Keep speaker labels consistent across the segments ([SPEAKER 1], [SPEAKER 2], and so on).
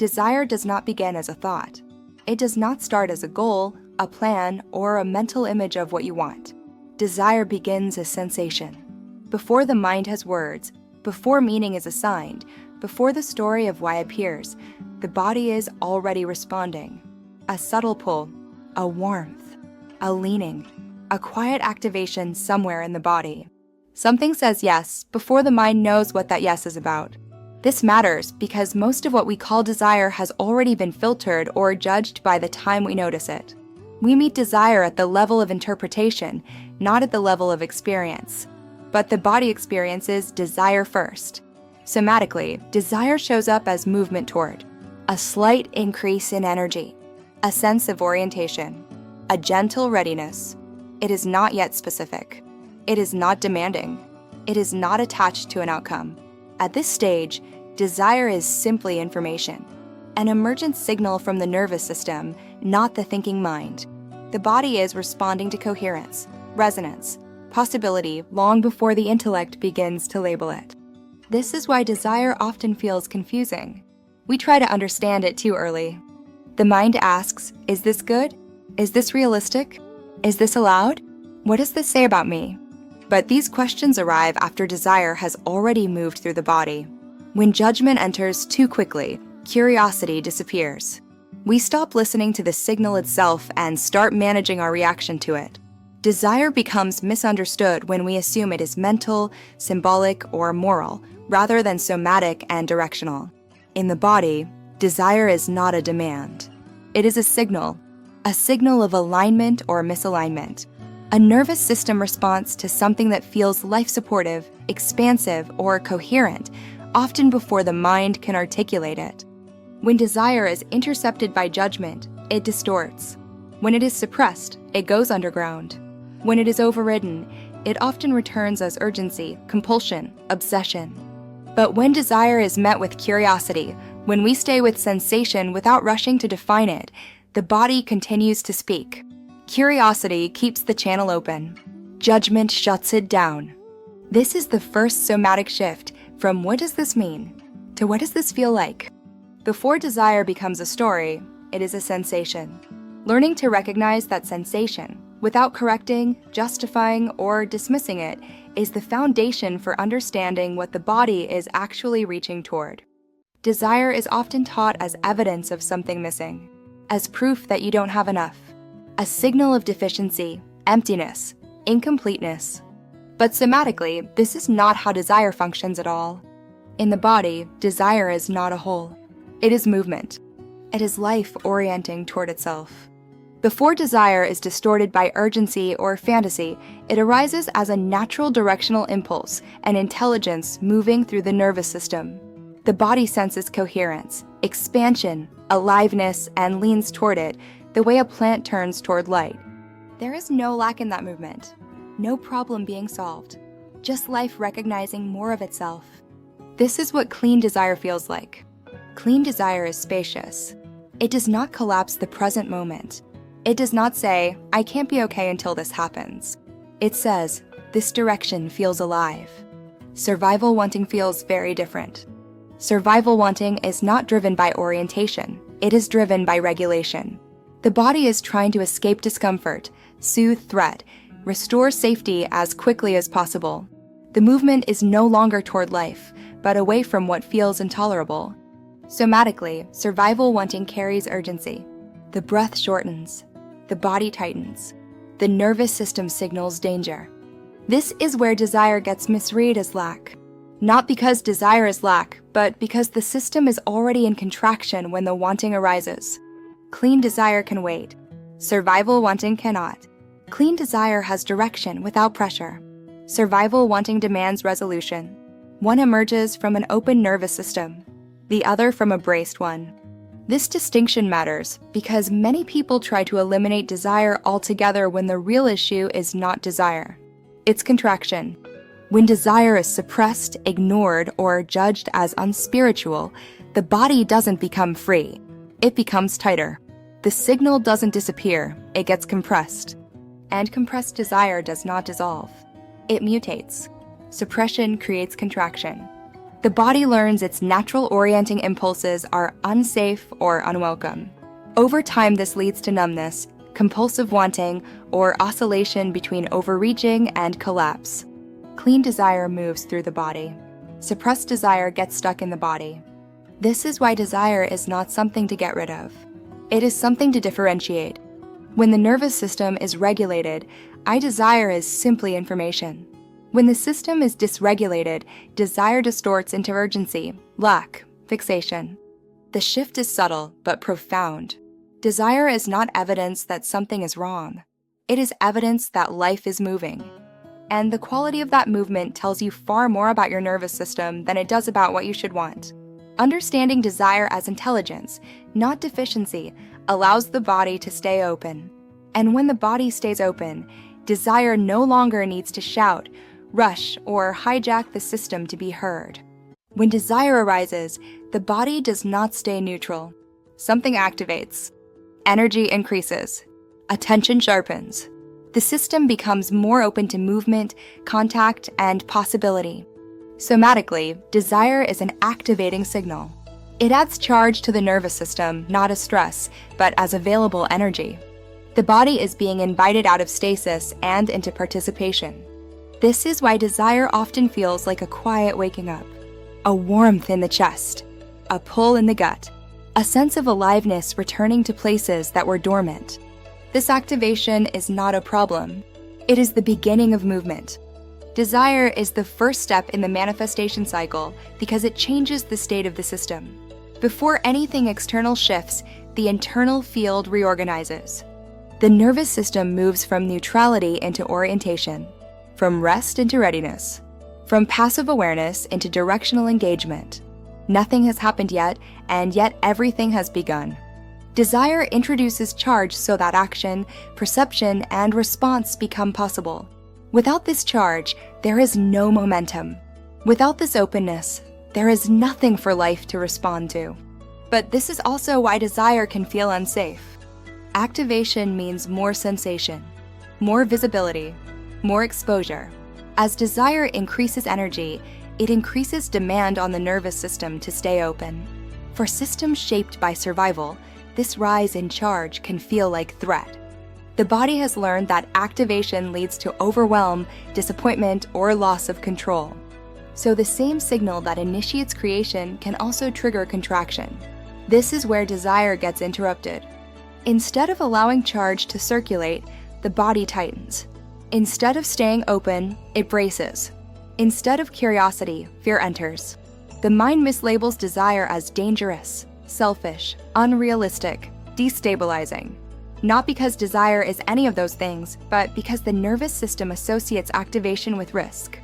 [SPEAKER 1] Desire does not begin as a thought. It does not start as a goal, a plan, or a mental image of what you want. Desire begins as sensation. Before the mind has words, before meaning is assigned, before the story of why appears, the body is already responding. A subtle pull, a warmth, a leaning, a quiet activation somewhere in the body. Something says yes before the mind knows what that yes is about. This matters because most of what we call desire has already been filtered or judged by the time we notice it. We meet desire at the level of interpretation, not at the level of experience. But the body experiences desire first. Somatically, desire shows up as movement toward, a slight increase in energy, a sense of orientation, a gentle readiness. It is not yet specific. It is not demanding. It is not attached to an outcome. At this stage, desire is simply information, an emergent signal from the nervous system, not the thinking mind. The body is responding to coherence, resonance, possibility long before the intellect begins to label it. This is why desire often feels confusing. We try to understand it too early. The mind asks, is this good? Is this realistic? Is this allowed? What does this say about me? But these questions arrive after desire has already moved through the body. When judgment enters too quickly, curiosity disappears. We stop listening to the signal itself and start managing our reaction to it. Desire becomes misunderstood when we assume it is mental, symbolic, or moral, rather than somatic and directional. In the body, desire is not a demand. It is a signal of alignment or misalignment, a nervous system response to something that feels life-supportive, expansive, or coherent, often before the mind can articulate it. When desire is intercepted by judgment, it distorts. When it is suppressed, it goes underground. When it is overridden, it often returns as urgency, compulsion, obsession. But when desire is met with curiosity, when we stay with sensation without rushing to define it, the body continues to speak. Curiosity keeps the channel open. Judgment shuts it down. This is the first somatic shift from what does this mean to what does this feel like? Before desire becomes a story, it is a sensation. Learning to recognize that sensation without correcting, justifying, or dismissing it is the foundation for understanding what the body is actually reaching toward. Desire is often taught as evidence of something missing, as proof that you don't have enough, a signal of deficiency, emptiness, incompleteness. But somatically, this is not how desire functions at all. In the body, desire is not a whole. It is movement. It is life orienting toward itself. Before desire is distorted by urgency or fantasy, it arises as a natural directional impulse, an intelligence moving through the nervous system. The body senses coherence, expansion, aliveness, and leans toward it, the way a plant turns toward light. There is no lack in that movement, no problem being solved, just life recognizing more of itself. This is what clean desire feels like. Clean desire is spacious. It does not collapse the present moment. It does not say, I can't be okay until this happens. It says, this direction feels alive. Survival wanting feels very different. Survival wanting is not driven by orientation. It is driven by regulation. The body is trying to escape discomfort, soothe threat, restore safety as quickly as possible. The movement is no longer toward life, but away from what feels intolerable. Somatically, survival wanting carries urgency. The breath shortens. The body tightens. The nervous system signals danger. This is where desire gets misread as lack. Not because desire is lack, but because the system is already in contraction when the wanting arises. Clean desire can wait. Survival wanting cannot. Clean desire has direction without pressure. Survival wanting demands resolution. One emerges from an open nervous system, the other from a braced one. This distinction matters because many people try to eliminate desire altogether when the real issue is not desire. It's contraction. When desire is suppressed, ignored, or judged as unspiritual, the body doesn't become free. It becomes tighter. The signal doesn't disappear, it gets compressed. And compressed desire does not dissolve. It mutates. Suppression creates contraction. The body learns its natural orienting impulses are unsafe or unwelcome. Over time, this leads to numbness, compulsive wanting, or oscillation between overreaching and collapse. Clean desire moves through the body. Suppressed desire gets stuck in the body. This is why desire is not something to get rid of. It is something to differentiate. When the nervous system is regulated, I desire is simply information. When the system is dysregulated, desire distorts into urgency, lack, fixation. The shift is subtle but profound. Desire is not evidence that something is wrong. It is evidence that life is moving. And the quality of that movement tells you far more about your nervous system than it does about what you should want. Understanding desire as intelligence, not deficiency, allows the body to stay open. And when the body stays open, desire no longer needs to shout, rush, or hijack the system to be heard. When desire arises, the body does not stay neutral. Something activates. Energy increases. Attention sharpens. The system becomes more open to movement, contact, and possibility. Somatically, desire is an activating signal. It adds charge to the nervous system, not as stress, but as available energy. The body is being invited out of stasis and into participation. This is why desire often feels like a quiet waking up, a warmth in the chest, a pull in the gut, a sense of aliveness returning to places that were dormant. This activation is not a problem. It is the beginning of movement. Desire is the first step in the manifestation cycle because it changes the state of the system. Before anything external shifts, the internal field reorganizes. The nervous system moves from neutrality into orientation, from rest into readiness, from passive awareness into directional engagement. Nothing has happened yet, and yet everything has begun. Desire introduces charge so that action, perception, and response become possible. Without this charge, there is no momentum. Without this openness, there is nothing for life to respond to. But this is also why desire can feel unsafe. Activation means more sensation, more visibility, more exposure. As desire increases energy, it increases demand on the nervous system to stay open. For systems shaped by survival, this rise in charge can feel like threat. The body has learned that activation leads to overwhelm, disappointment, or loss of control. So the same signal that initiates creation can also trigger contraction. This is where desire gets interrupted. Instead of allowing charge to circulate, the body tightens. Instead of staying open, it braces. Instead of curiosity, fear enters. The mind mislabels desire as dangerous, selfish, unrealistic, destabilizing. Not because desire is any of those things, but because the nervous system associates activation with risk.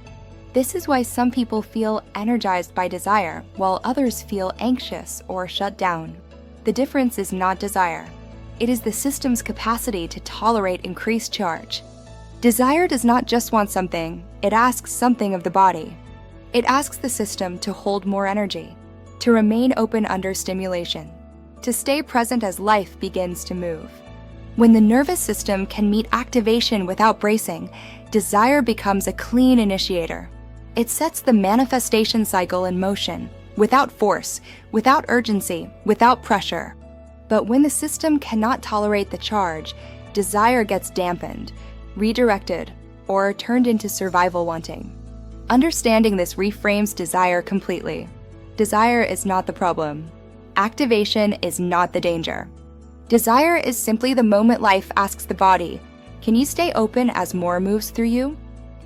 [SPEAKER 1] This is why some people feel energized by desire, while others feel anxious or shut down. The difference is not desire. It is the system's capacity to tolerate increased charge. Desire does not just want something, it asks something of the body. It asks the system to hold more energy, to remain open under stimulation, to stay present as life begins to move. When the nervous system can meet activation without bracing, desire becomes a clean initiator. It sets the manifestation cycle in motion, without force, without urgency, without pressure. But when the system cannot tolerate the charge, desire gets dampened, redirected, or turned into survival wanting. Understanding this reframes desire completely. Desire is not the problem. Activation is not the danger. Desire is simply the moment life asks the body, can you stay open as more moves through you?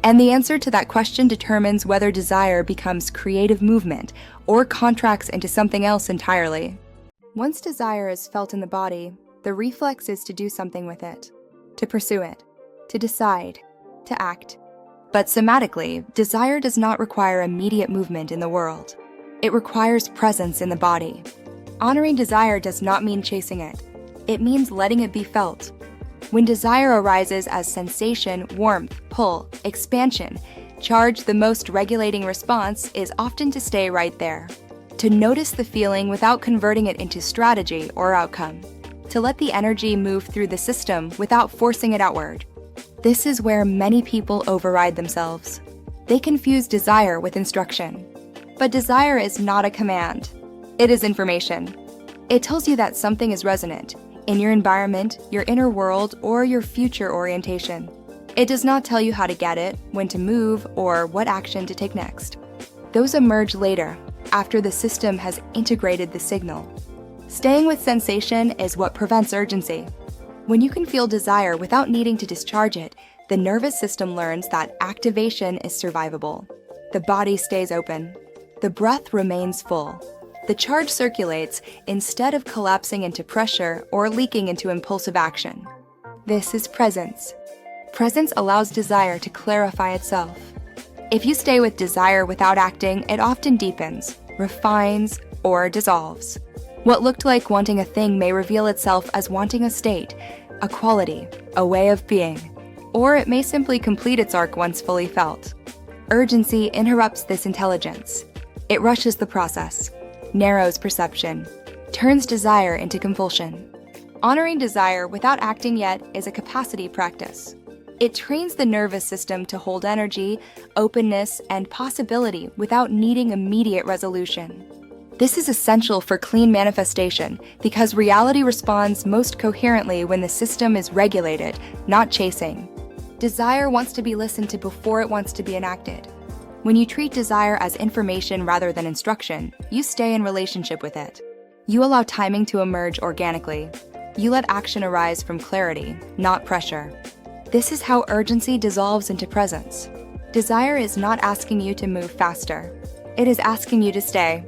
[SPEAKER 1] And the answer to that question determines whether desire becomes creative movement or contracts into something else entirely. Once desire is felt in the body, the reflex is to do something with it, to pursue it, to decide, to act. But somatically, desire does not require immediate movement in the world. It requires presence in the body. Honoring desire does not mean chasing it. It means letting it be felt. When desire arises as sensation, warmth, pull, expansion, charge, the most regulating response is often to stay right there. To notice the feeling without converting it into strategy or outcome. To let the energy move through the system without forcing it outward. This is where many people override themselves. They confuse desire with instruction. But desire is not a command. It is information. It tells you that something is resonant in your environment, your inner world, or your future orientation. It does not tell you how to get it, when to move, or what action to take next. Those emerge later, after the system has integrated the signal. Staying with sensation is what prevents urgency. When you can feel desire without needing to discharge it, the nervous system learns that activation is survivable. The body stays open. The breath remains full. The charge circulates instead of collapsing into pressure or leaking into impulsive action. This is presence. Presence allows desire to clarify itself. If you stay with desire without acting, it often deepens, refines, or dissolves. What looked like wanting a thing may reveal itself as wanting a state, a quality, a way of being, or it may simply complete its arc once fully felt. Urgency interrupts this intelligence. It rushes the process, narrows perception, turns desire into compulsion. Honoring desire without acting yet is a capacity practice. It trains the nervous system to hold energy, openness, and possibility without needing immediate resolution. This is essential for clean manifestation because reality responds most coherently when the system is regulated, not chasing. Desire wants to be listened to before it wants to be enacted. When you treat desire as information rather than instruction, you stay in relationship with it. You allow timing to emerge organically. You let action arise from clarity, not pressure. This is how urgency dissolves into presence. Desire is not asking you to move faster. It is asking you to stay.